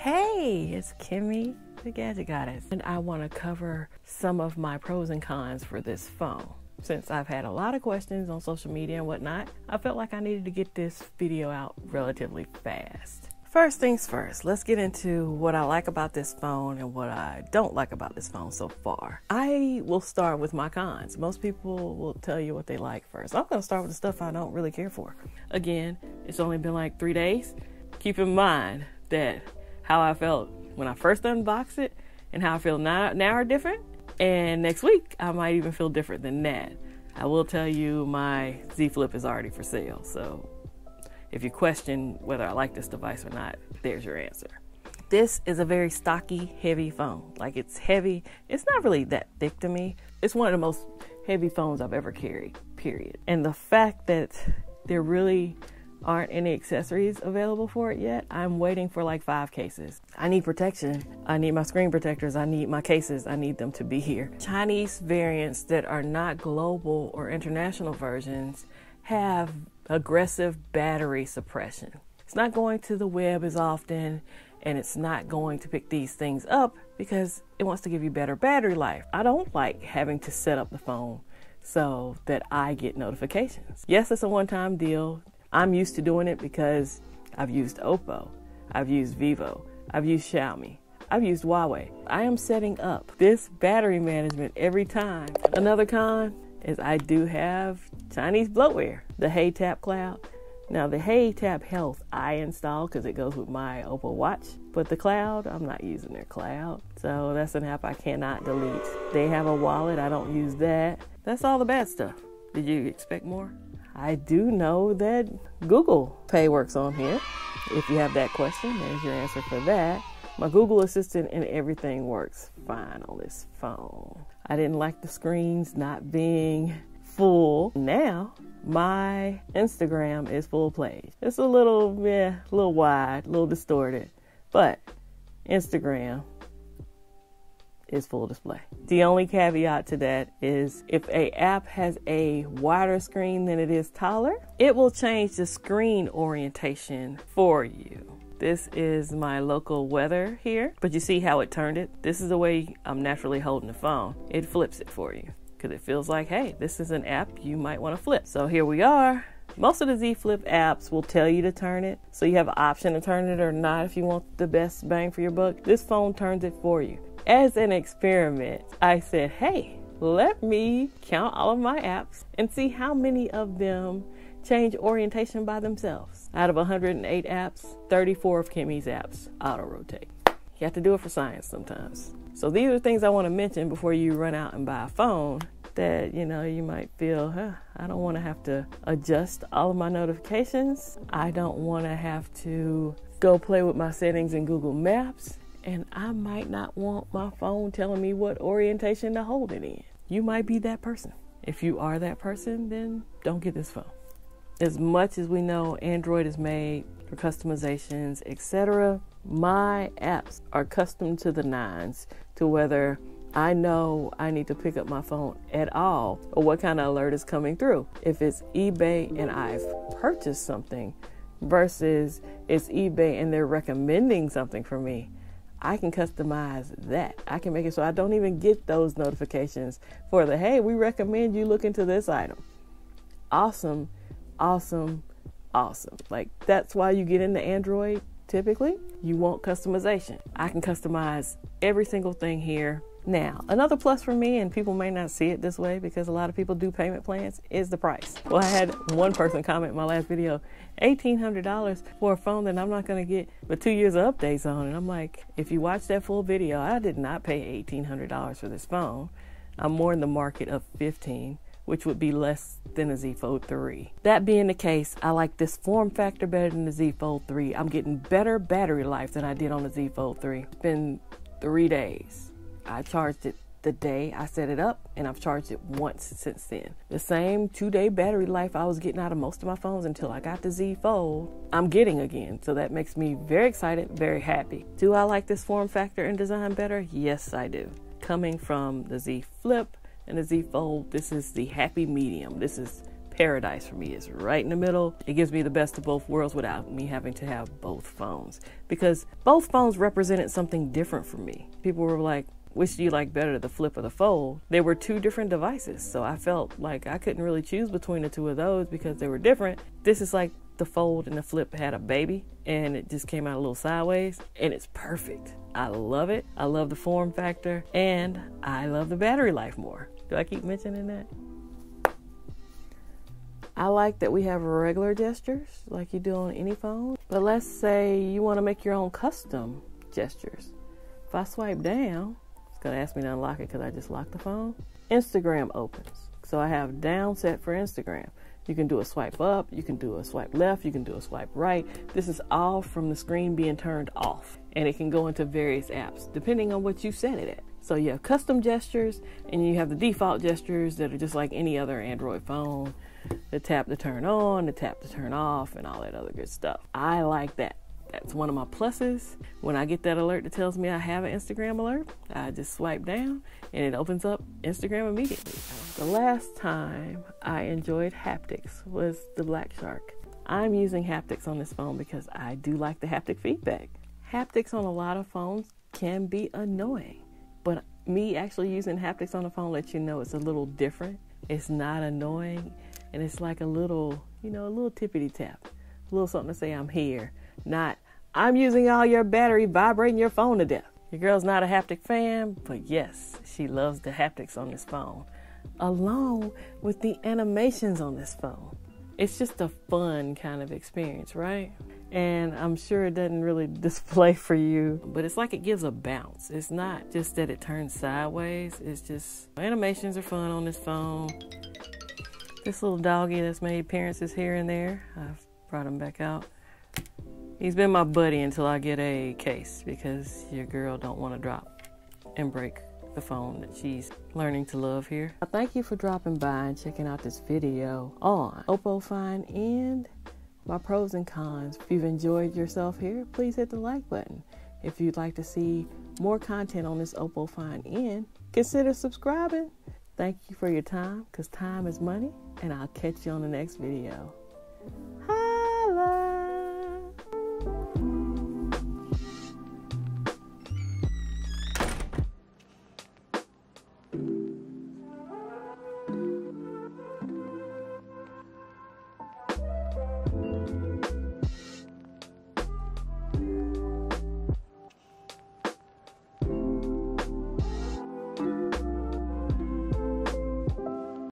Hey, it's Kimmy, the Gadget Goddess, and I want to cover some of my pros and cons for this phone. Since I've had a lot of questions on social media and whatnot, I felt like I needed to get this video out relatively fast. First things first, let's get into what I like about this phone and what I don't like about this phone so far. I will start with my cons. Most people will tell you what they like first. I'm going to start with the stuff I don't really care for. Again, it's only been like 3 days. Keep in mind that how I felt when I first unboxed it and how I feel now are different. And next week, I might even feel different than that. I will tell you my Z Flip is already for sale. So if you question whether I like this device or not, there's your answer. This is a very stocky, heavy phone. Like, it's heavy. It's not really that thick to me. It's one of the most heavy phones I've ever carried, period. And the fact that there really aren't any accessories available for it yet, I'm waiting for like 5 cases. I need protection. I need my screen protectors. I need my cases. I need them to be here. Chinese variants that are not global or international versions have aggressive battery suppression. It's not going to the web as often, and it's not going to pick these things up because it wants to give you better battery life. I don't like having to set up the phone so that I get notifications. Yes, it's a one-time deal. I'm used to doing it because I've used Oppo, I've used Vivo, I've used Xiaomi, I've used Huawei. I am setting up this battery management every time. Another con is I do have Chinese bloatware, the Hey Tap Cloud. Now the Hey Tap Health I installed because it goes with my Oppo Watch, but the cloud, I'm not using their cloud. So that's an app I cannot delete. They have a wallet, I don't use that. That's all the bad stuff. Did you expect more? I do know that Google Pay works on here. If you have that question, there's your answer for that. My Google Assistant and everything works fine on this phone. I didn't like the screens not being full. Now, my Instagram is full page. It's a little wide, a little distorted, but Instagram is full display. The only caveat to that is if a app has a wider screen than it is taller, it will change the screen orientation for you. This is my local weather here, but you see how it turned it? This is the way I'm naturally holding the phone. It flips it for you because it feels like, hey, this is an app you might want to flip. So here we are. Most of the Z Flip apps will tell you to turn it, so you have an option to turn it or not if you want the best bang for your buck. This phone turns it for you. As an experiment, I said, hey, let me count all of my apps and see how many of them change orientation by themselves. Out of 108 apps, 34 of Kimmy's apps auto-rotate. You have to do it for science sometimes. So these are things I want to mention before you run out and buy a phone that, you know, you might feel, I don't want to have to adjust all of my notifications. I don't want to have to go play with my settings in Google Maps. And I might not want my phone telling me what orientation to hold it in. You might be that person. If you are that person, then don't get this phone. As much as we know Android is made for customizations, etc., my apps are custom to the nines to whether I know I need to pick up my phone at all or what kind of alert is coming through. If it's eBay and I've purchased something versus it's eBay and they're recommending something for me, I can customize that. I can make it so I don't even get those notifications for the, hey, we recommend you look into this item. Awesome, awesome, awesome. Like, that's why you get into Android typically. You want customization. I can customize every single thing here. Now, another plus for me, and people may not see it this way because a lot of people do payment plans, is the price. Well, I had one person comment in my last video, $1,800 for a phone that I'm not going to get but 2 years of updates on. And I'm like, if you watch that full video, I did not pay $1,800 for this phone. I'm more in the market of $1,500, which would be less than a Z Fold 3. That being the case, I like this form factor better than the Z Fold 3. I'm getting better battery life than I did on the Z Fold 3. It's been 3 days. I charged it the day I set it up, and I've charged it once since then. The same 2-day battery life I was getting out of most of my phones until I got the Z Fold, I'm getting again. So that makes me very excited, very happy. Do I like this form factor and design better? Yes, I do. Coming from the Z Flip and the Z Fold, this is the happy medium. This is paradise for me. It's right in the middle. It gives me the best of both worlds without me having to have both phones, because both phones represented something different for me. People were like, which do you like better, the flip or the fold? They were two different devices, so I felt like I couldn't really choose between the two of those because they were different. This is like the fold and the flip had a baby and it just came out a little sideways, and it's perfect. I love it. I love the form factor, and I love the battery life more. Do I keep mentioning that? I like that we have regular gestures like you do on any phone, but let's say you want to make your own custom gestures. If I swipe down, it's going to ask me to unlock it because I just locked the phone. Instagram opens. So I have down set for Instagram. You can do a swipe up, you can do a swipe left, you can do a swipe right. This is all from the screen being turned off, and it can go into various apps depending on what you set it at. So you have custom gestures, and you have the default gestures that are just like any other Android phone. The tap to turn on, the tap to turn off, and all that other good stuff. I like that. That's one of my pluses. When I get that alert that tells me I have an Instagram alert, I just swipe down and it opens up Instagram immediately. The last time I enjoyed haptics was the Black Shark. I'm using haptics on this phone because I do like the haptic feedback. Haptics on a lot of phones can be annoying, but me actually using haptics on the phone lets you know it's a little different. It's not annoying, and it's like a little, a little tippity tap, a little something to say I'm here. Not, I'm using all your battery, vibrating your phone to death. Your girl's not a haptic fan, but yes, she loves the haptics on this phone, along with the animations on this phone. It's just a fun kind of experience, right? And I'm sure it doesn't really display for you, but it's like it gives a bounce. It's not just that it turns sideways. It's just, animations are fun on this phone. This little doggy that's made appearances here and there, I've brought him back out. He's been my buddy until I get a case, because your girl don't want to drop and break the phone that she's learning to love here. Thank you for dropping by and checking out this video on Oppo Find N, my pros and cons. If you've enjoyed yourself here, please hit the like button. If you'd like to see more content on this Oppo Find N, consider subscribing. Thank you for your time, because time is money, and I'll catch you on the next video.